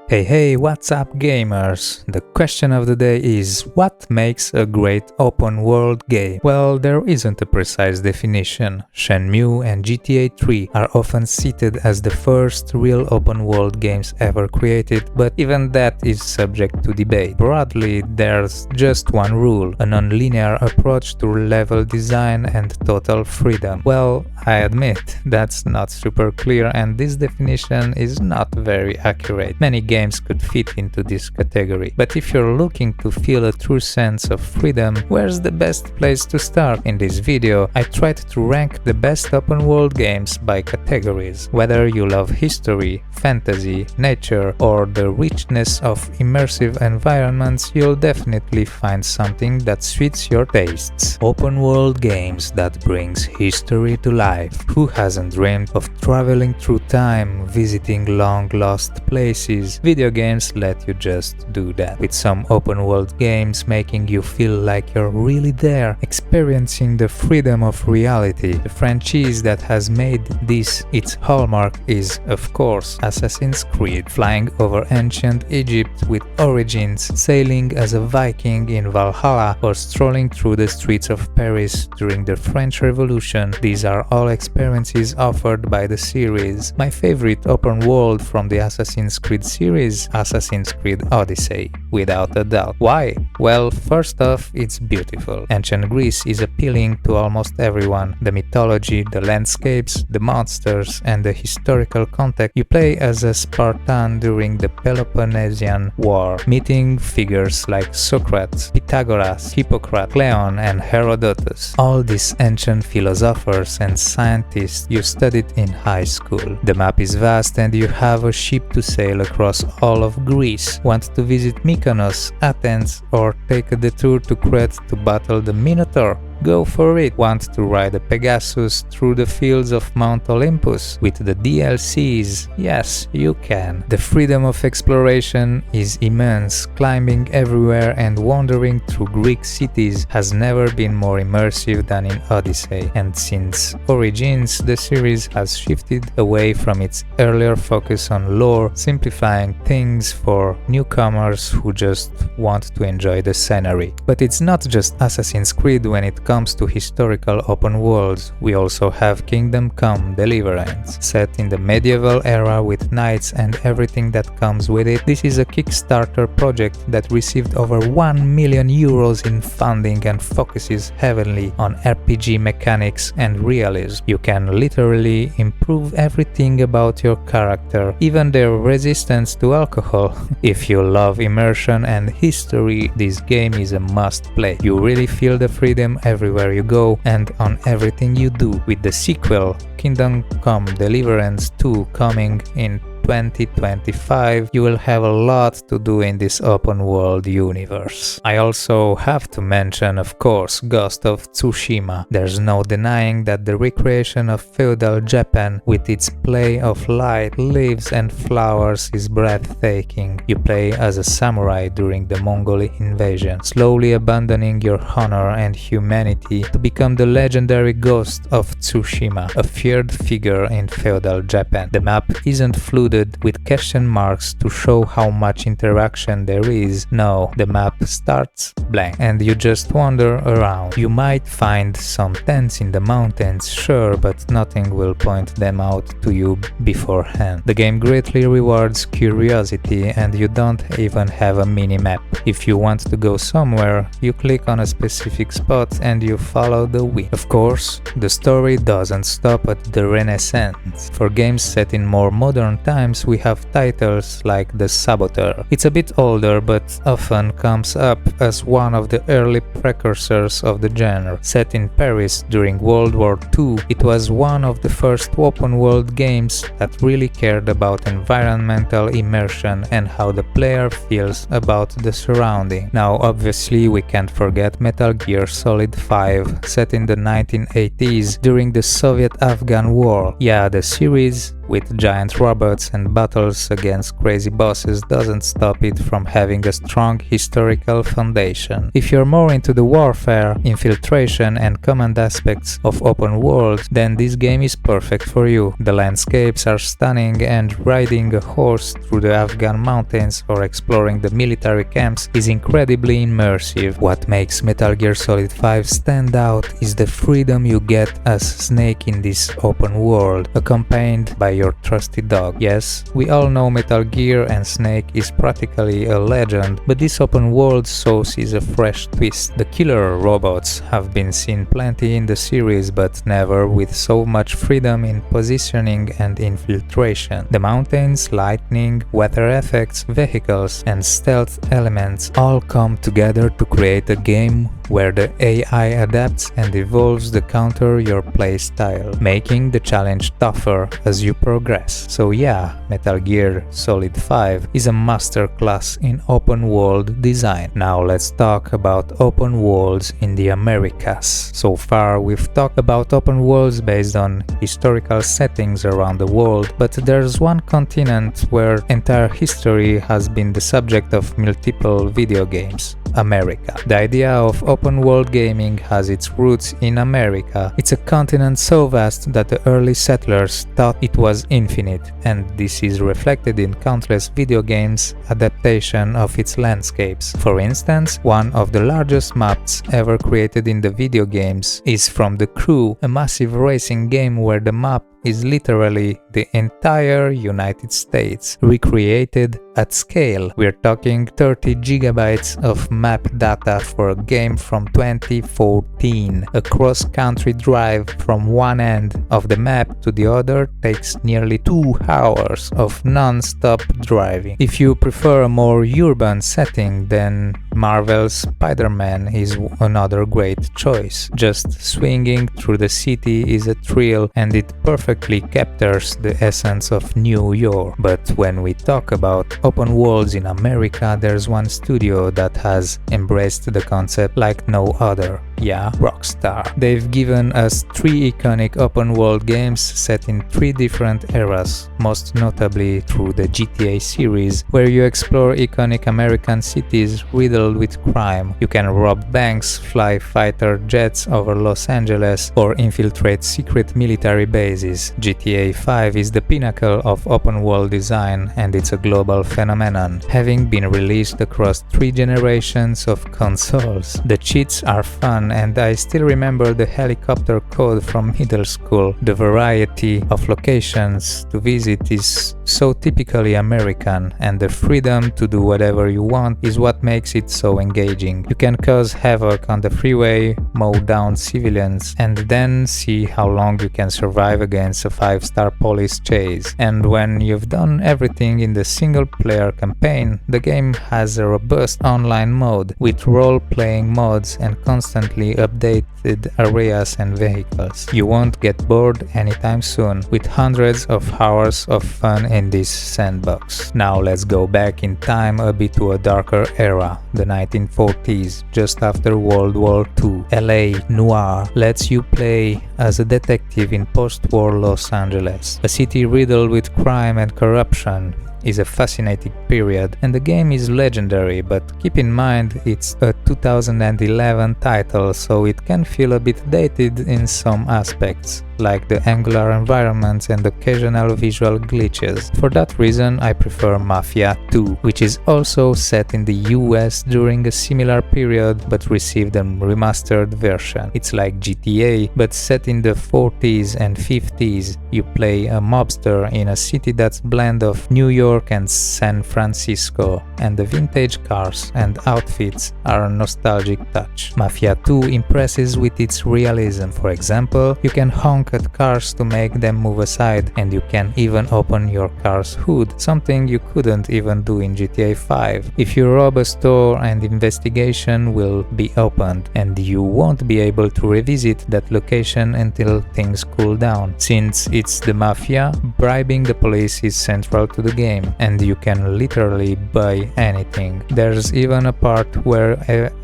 Hey, what's up gamers? The question of the day is, what makes a great open world game? Well, there isn't a precise definition. Shenmue and GTA 3 are often cited as the first real open world games ever created, but even that is subject to debate. Broadly, there's just one rule, a non-linear approach to level design and total freedom. Well, I admit, that's not super clear and this definition is not very accurate. Many games could fit into this category, but if you're looking to feel a true sense of freedom, where's the best place to start? In this video, I tried to rank the best open world games by categories. Whether you love history, fantasy, nature, or the richness of immersive environments, you'll definitely find something that suits your tastes. Open world games that brings history to life. Who hasn't dreamed of traveling through time, visiting long-lost places? Video games let you just do that, with some open world games making you feel like you're really there, experiencing the freedom of reality. The franchise that has made this its hallmark is, of course, Assassin's Creed. Flying over ancient Egypt with Origins, sailing as a Viking in Valhalla, or strolling through the streets of Paris during the French Revolution, these are all experiences offered by the series. My favorite open world from the Assassin's Creed series, Assassin's Creed Odyssey, without a doubt. Why? Well, first off, it's beautiful. Ancient Greece is appealing to almost everyone. The mythology, the landscapes, the monsters, and the historical context. You play as a Spartan during the Peloponnesian War, meeting figures like Socrates, Pythagoras, Hippocrates, Cleon, and Herodotus. All these ancient philosophers and scientists you studied in high school. The map is vast and you have a ship to sail across all of Greece. Want to visit Mykonos, Athens, or take a detour to Crete to battle the Minotaur? Go for it! Want to ride a Pegasus through the fields of Mount Olympus with the DLCs? Yes, you can. The freedom of exploration is immense. Climbing everywhere and wandering through Greek cities has never been more immersive than in Odyssey. And since Origins, the series has shifted away from its earlier focus on lore, simplifying things for newcomers who just want to enjoy the scenery. But it's not just Assassin's Creed when it comes to historical open worlds. We also have Kingdom Come: Deliverance, set in the medieval era with knights and everything that comes with it. This is a Kickstarter project that received over 1 million euros in funding and focuses heavily on RPG mechanics and realism. You can literally improve everything about your character, even their resistance to alcohol. If you love immersion and history, this game is a must-play. You really feel the freedom everywhere you go and on everything you do, with the sequel Kingdom Come: Deliverance 2 coming in 2025, you will have a lot to do in this open world universe. I also have to mention, of course, Ghost of Tsushima. There's no denying that the recreation of feudal Japan with its play of light, leaves and flowers is breathtaking. You play as a samurai during the Mongol invasion, slowly abandoning your honor and humanity to become the legendary Ghost of Tsushima, a feared figure in feudal Japan. The map isn't flooded with question marks to show how much interaction there is. No, the map starts blank and you just wander around. You might find some tents in the mountains, sure, but nothing will point them out to you beforehand. The game greatly rewards curiosity and you don't even have a mini-map. If you want to go somewhere, you click on a specific spot and you follow the way. Of course, the story doesn't stop at the Renaissance. For games set in more modern times, we have titles like The Saboteur. It's a bit older but often comes up as one of the early precursors of the genre. Set in Paris during World War II, it was one of the first open world games that really cared about environmental immersion and how the player feels about the surrounding. Now obviously we can't forget Metal Gear Solid 5, set in the 1980s during the Soviet-Afghan War. Yeah, the series with giant robots and battles against crazy bosses doesn't stop it from having a strong historical foundation. If you're more into the warfare, infiltration and command aspects of open world, then this game is perfect for you. The landscapes are stunning and riding a horse through the Afghan mountains or exploring the military camps is incredibly immersive. What makes Metal Gear Solid 5 stand out is the freedom you get as Snake in this open world, accompanied by your trusty dog. Yes, we all know Metal Gear and Snake is practically a legend, but this open world sauce is a fresh twist. The killer robots have been seen plenty in the series, but never with so much freedom in positioning and infiltration. The mountains, lightning, weather effects, vehicles, and stealth elements all come together to create a game where the AI adapts and evolves to counter your playstyle, making the challenge tougher as you progress. So yeah, Metal Gear Solid 5 is a masterclass in open world design. Now let's talk about open worlds in the Americas. So far we've talked about open worlds based on historical settings around the world, but there's one continent where entire history has been the subject of multiple video games. America. The idea of open world gaming has its roots in America. It's a continent so vast that the early settlers thought it was infinite, and this is reflected in countless video games adaptation of its landscapes. For instance, one of the largest maps ever created in the video games is From the Crew, a massive racing game where the map is literally the entire United States, recreated at scale. We're talking 30 gigabytes of map data for a game from 2014. A cross-country drive from one end of the map to the other takes nearly 2 hours of non-stop driving. If you prefer a more urban setting, then Marvel's Spider-Man is another great choice. Just swinging through the city is a thrill, and it perfectly captures the essence of New York. But when we talk about open worlds in America, there's one studio that has embraced the concept like no other. Yeah, Rockstar. They've given us 3 iconic open world games set in 3 different eras, most notably through the GTA series, where you explore iconic American cities riddled with crime. You can rob banks, fly fighter jets over Los Angeles, or infiltrate secret military bases. GTA V is the pinnacle of open world design, and it's a global phenomenon, having been released across 3 generations of consoles. The cheats are fun, and I still remember the helicopter code from middle school. The variety of locations to visit is so typically American, and the freedom to do whatever you want is what makes it so engaging. You can cause havoc on the freeway, mow down civilians, and then see how long you can survive against a 5-star police chase. And when you've done everything in the single-player campaign, the game has a robust online mode with role-playing modes and constantly updated areas and vehicles. You won't get bored anytime soon, with hundreds of hours of fun in this sandbox. Now let's go back in time a bit to a darker era, the 1940s, just after World War II. LA Noir lets you play as a detective in post-war Los Angeles. A city riddled with crime and corruption is a fascinating period, and the game is legendary, but keep in mind it's a 2011 title, so it can feel a bit dated in some aspects, like the angular environments and occasional visual glitches. For that reason, I prefer Mafia 2, which is also set in the US during a similar period but received a remastered version. It's like GTA, but set in the 40s and 50s. You play a mobster in a city that's a blend of New York and San Francisco, and the vintage cars and outfits are a nostalgic touch. Mafia 2 impresses with its realism. For example, you can honk at cars to make them move aside, and you can even open your car's hood, something you couldn't even do in GTA 5. If you rob a store, an investigation will be opened, and you won't be able to revisit that location until things cool down. Since it's the Mafia, bribing the police is central to the game, and you can literally buy anything. There's even a part where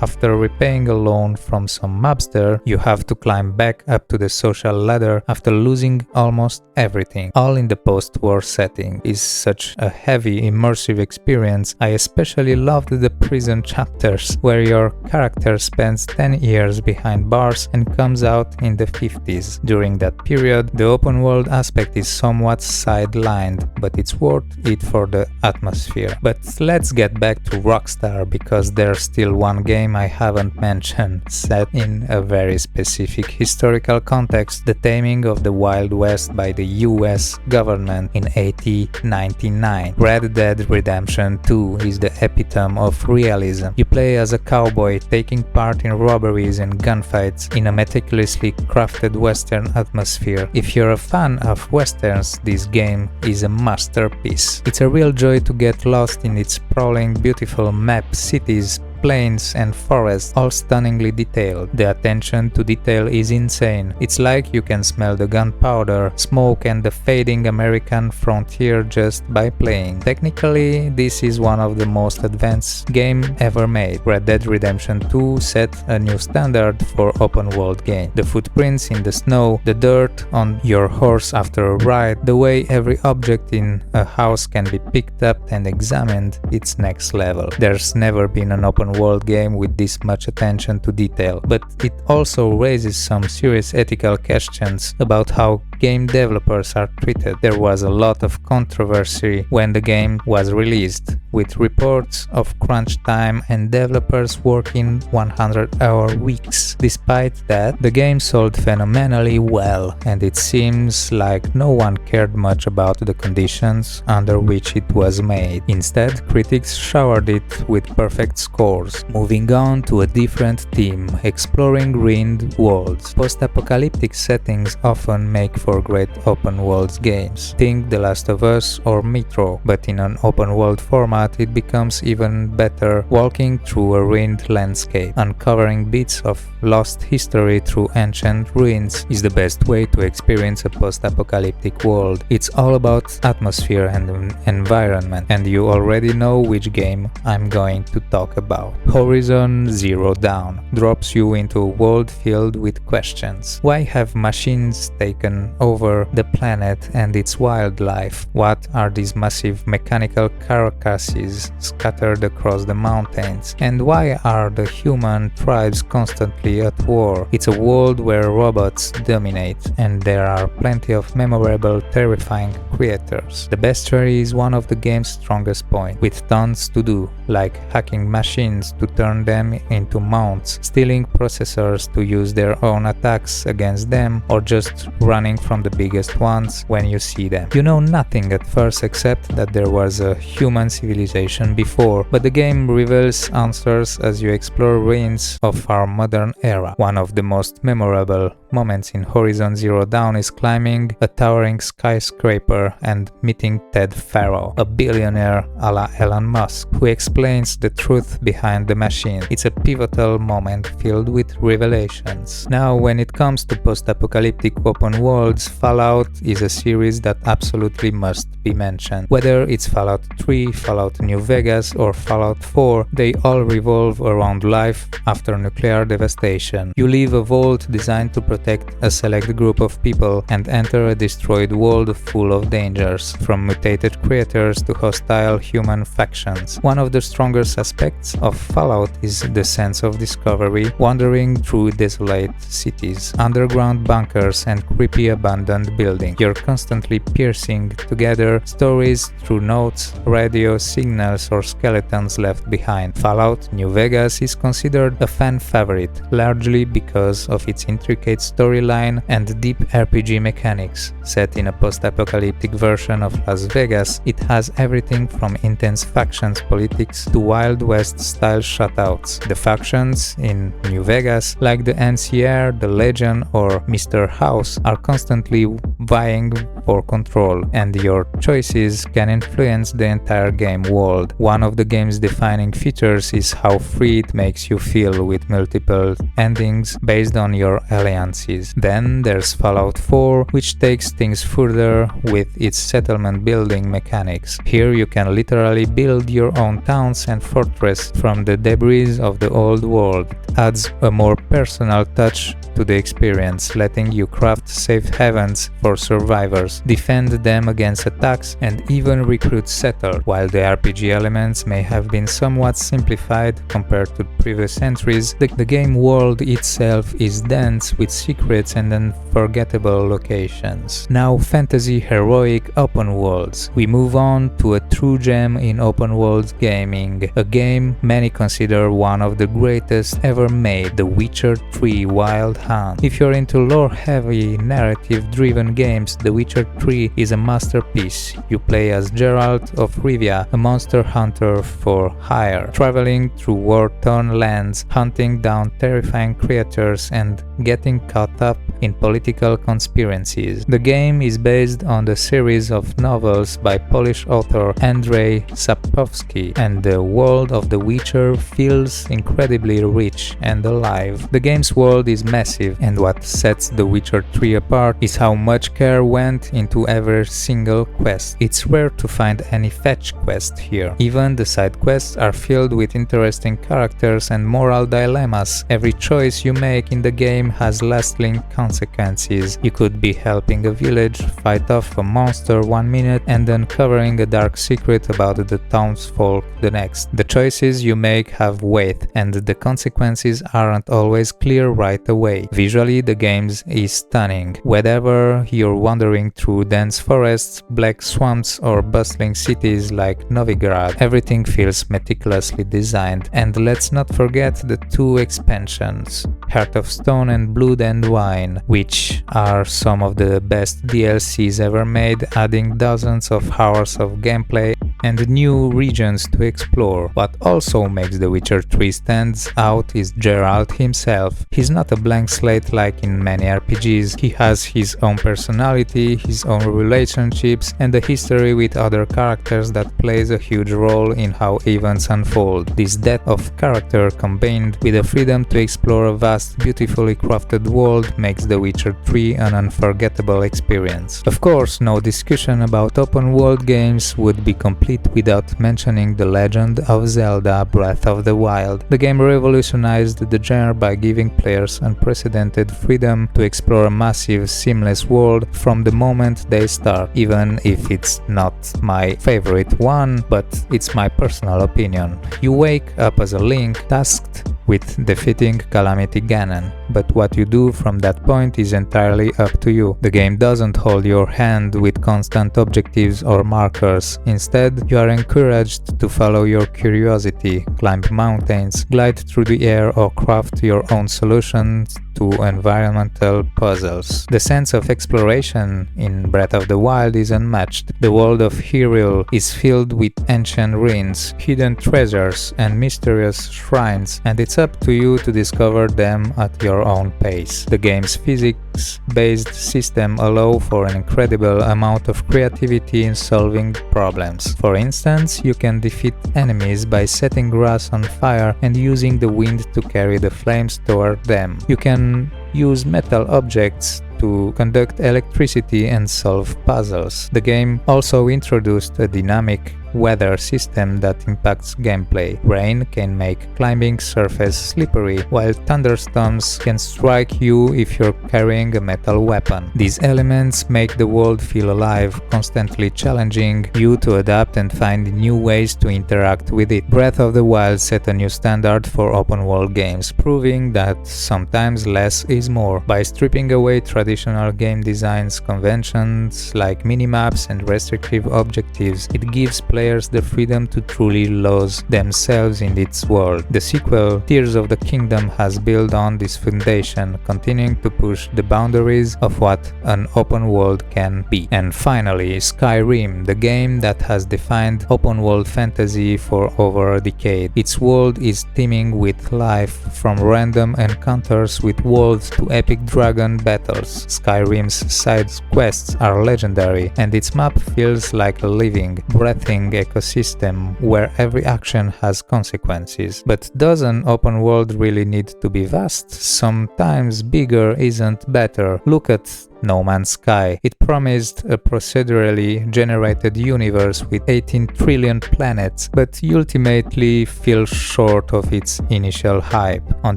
after repaying a loan from some mobster, you have to climb back up to the social ladder together after losing almost everything, all in the post-war setting. Is such a heavy, immersive experience. I especially loved the prison chapters, where your character spends 10 years behind bars and comes out in the 50s. During that period, the open world aspect is somewhat sidelined, but it's worth it for the atmosphere. But let's get back to Rockstar, because there's still one game I haven't mentioned, set in a very specific historical context: the taming of the Wild West by the US government in 1899. Red Dead Redemption 2 is the epitome of realism. You play as a cowboy, taking part in robberies and gunfights in a meticulously crafted western atmosphere. If you're a fan of westerns, this game is a masterpiece. It's a real joy to get lost in its sprawling, beautiful map, cities, plains and forests, all stunningly detailed. The attention to detail is insane. It's like you can smell the gunpowder, smoke and the fading American frontier just by playing. Technically, this is one of the most advanced game ever made. Red Dead Redemption 2 set a new standard for open world game. The footprints in the snow, the dirt on your horse after a ride, the way every object in a house can be picked up and examined, it's next level. There's never been an open world game with this much attention to detail, but it also raises some serious ethical questions about how game developers are treated. There was a lot of controversy when the game was released, with reports of crunch time and developers working 100-hour weeks. Despite that, the game sold phenomenally well, and it seems like no one cared much about the conditions under which it was made. Instead, critics showered it with perfect scores. Moving on to a different theme, exploring ruined worlds. Post-apocalyptic settings often make for great open world games. Think The Last of Us or Metro, but in an open world format it becomes even better. Walking through a ruined landscape, uncovering bits of lost history through ancient ruins is the best way to experience a post-apocalyptic world. It's all about atmosphere and environment, and you already know which game I'm going to talk about. Horizon Zero Dawn drops you into a world filled with questions. Why have machines taken over the planet and its wildlife? What are these massive mechanical carcasses scattered across the mountains? And why are the human tribes constantly at war? It's a world where robots dominate, and there are plenty of memorable, terrifying creatures. The bestiary is one of the game's strongest points, with tons to do, like hacking machines to turn them into mounts, stealing processors to use their own attacks against them, or just running from the biggest ones when you see them. You know nothing at first except that there was a human civilization before, but the game reveals answers as you explore ruins of our modern era. One of the most memorable moments in Horizon Zero Dawn is climbing a towering skyscraper and meeting Ted Farrow, a billionaire a la Elon Musk, who explains the truth behind the machine. It's a pivotal moment filled with revelations. Now, when it comes to post-apocalyptic open worlds, Fallout is a series that absolutely must be mentioned. Whether it's Fallout 3, Fallout New Vegas or Fallout 4, they all revolve around life after nuclear devastation. You leave a vault designed to protect a select group of people and enter a destroyed world full of dangers, from mutated creatures to hostile human factions. One of the strongest aspects of Fallout is the sense of discovery, wandering through desolate cities, underground bunkers and creepy abandoned buildings. You're constantly piecing together stories through notes, radio signals or skeletons left behind. Fallout New Vegas is considered a fan favorite, largely because of its intricate storyline and deep RPG mechanics. Set in a post-apocalyptic version of Las Vegas, it has everything from intense factions politics to Wild West-style shootouts. The factions in New Vegas, like the NCR, the Legion or Mr. House, are constantly vying for control, and your choices can influence the entire game world. One of the game's defining features is how free it makes you feel with multiple endings based on your alliances. Then there's Fallout 4, which takes things further with its settlement building mechanics. Here you can literally build your own towns and fortress from the debris of the old world. It adds a more personal touch to the experience, letting you craft safe havens for survivors, defend them against attacks, and even recruit settlers. While the RPG elements may have been somewhat simplified compared to previous entries, the game world itself is dense with secrets and unforgettable locations. Now, fantasy heroic open worlds. We move on to a true gem in open world gaming, a game many consider one of the greatest ever made, The Witcher 3 Wild Hunt. If you're into lore-heavy, narrative-driven games, The Witcher 3 is a masterpiece. You play as Geralt of Rivia, a monster hunter for hire, traveling through war-torn lands, hunting down terrifying creatures and getting caught up in political conspiracies. The game is based on the series of novels by Polish author Andrzej Sapkowski, and the world of The Witcher feels incredibly rich and alive. The game's world is massive, and what sets The Witcher 3 apart is how much care went into every single quest. It's rare to find any fetch quest here. Even the side quests are filled with interesting characters and moral dilemmas. Every choice you make in the game has lasting consequences. You could be helping a village fight off a monster one minute and uncovering a dark secret about the townsfolk the next. The choices you make have weight, and the consequences aren't always clear right away. Visually, the game is stunning. Whether you're wandering through dense forests, black swamps, or bustling cities like Novigrad, everything feels meticulously designed. And let's not forget the two expansions, Heart of Stone and Blood and Wine, which are some of the best DLCs ever made, adding dozens of hours of gameplay and new regions to explore. What also makes The Witcher 3 stands out is Geralt himself. He's not a blank slate like in many RPGs. He has his own personality, his own relationships, and a history with other characters that plays a huge role in how events unfold. This depth of character combined with the freedom to explore a vast, beautifully crafted world makes The Witcher 3 an unforgettable experience. Of course, no discussion about open world games would be complete without mentioning The Legend of Zelda Breath of the Wild. The game revolutionized the genre by giving players unprecedented freedom to explore a massive, seamless world from the moment they start, even if it's not my favorite one, but it's my personal opinion. You wake up as a Link, tasked with defeating Calamity Ganon, but what you do from that point is entirely up to you. The game doesn't hold your hand with constant objectives or markers. Instead, you are encouraged to follow your curiosity, climb mountains, glide through the air, or craft your own solutions to environmental puzzles. The sense of exploration in Breath of the Wild is unmatched. The world of Hyrule is filled with ancient ruins, hidden treasures, and mysterious shrines, and it's up to you to discover them at your own pace. The game's physics-based system allows for an incredible amount of creativity in solving problems. For instance, you can defeat enemies by setting grass on fire and using the wind to carry the flames toward them. You can use metal objects to conduct electricity and solve puzzles. The game also introduced a dynamic weather system that impacts gameplay. Rain can make climbing surface slippery, while thunderstorms can strike you if you're carrying a metal weapon. These elements make the world feel alive, constantly challenging you to adapt and find new ways to interact with it. Breath of the Wild set a new standard for open world games, proving that sometimes less is more. By stripping away traditional game designs conventions like minimaps and restrictive objectives, it gives players players the freedom to truly lose themselves in its world. The sequel, Tears of the Kingdom, has built on this foundation, continuing to push the boundaries of what an open world can be. And finally, Skyrim, the game that has defined open world fantasy for over a decade. Its world is teeming with life, from random encounters with wolves to epic dragon battles. Skyrim's side quests are legendary, and its map feels like a living, breathing ecosystem where every action has consequences. But does an open world really need to be vast? Sometimes bigger isn't better. Look at No Man's Sky. It promised a procedurally generated universe with 18 trillion planets, but ultimately fell short of its initial hype. On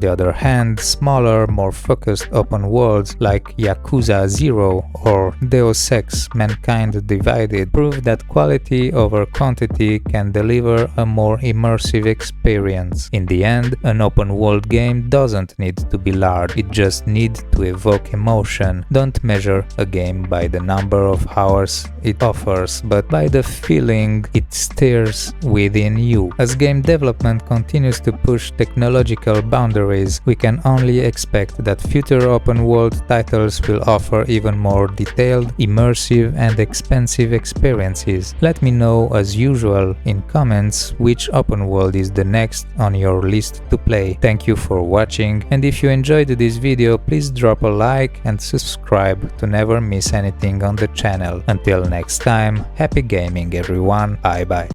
the other hand, smaller, more focused open worlds like Yakuza 0 or Deus Ex Mankind Divided prove that quality over quantity can deliver a more immersive experience. In the end, an open world game doesn't need to be large, it just needs to evoke emotion. Don't measure a game by the number of hours it offers, but by the feeling it stirs within you. As game development continues to push technological boundaries, we can only expect that future open world titles will offer even more detailed, immersive and expansive experiences. Let me know as usual in comments which open world is the next on your list to play. Thank you for watching, and if you enjoyed this video, please drop a like and subscribe to never miss anything on the channel. Until next time, happy gaming everyone, bye bye.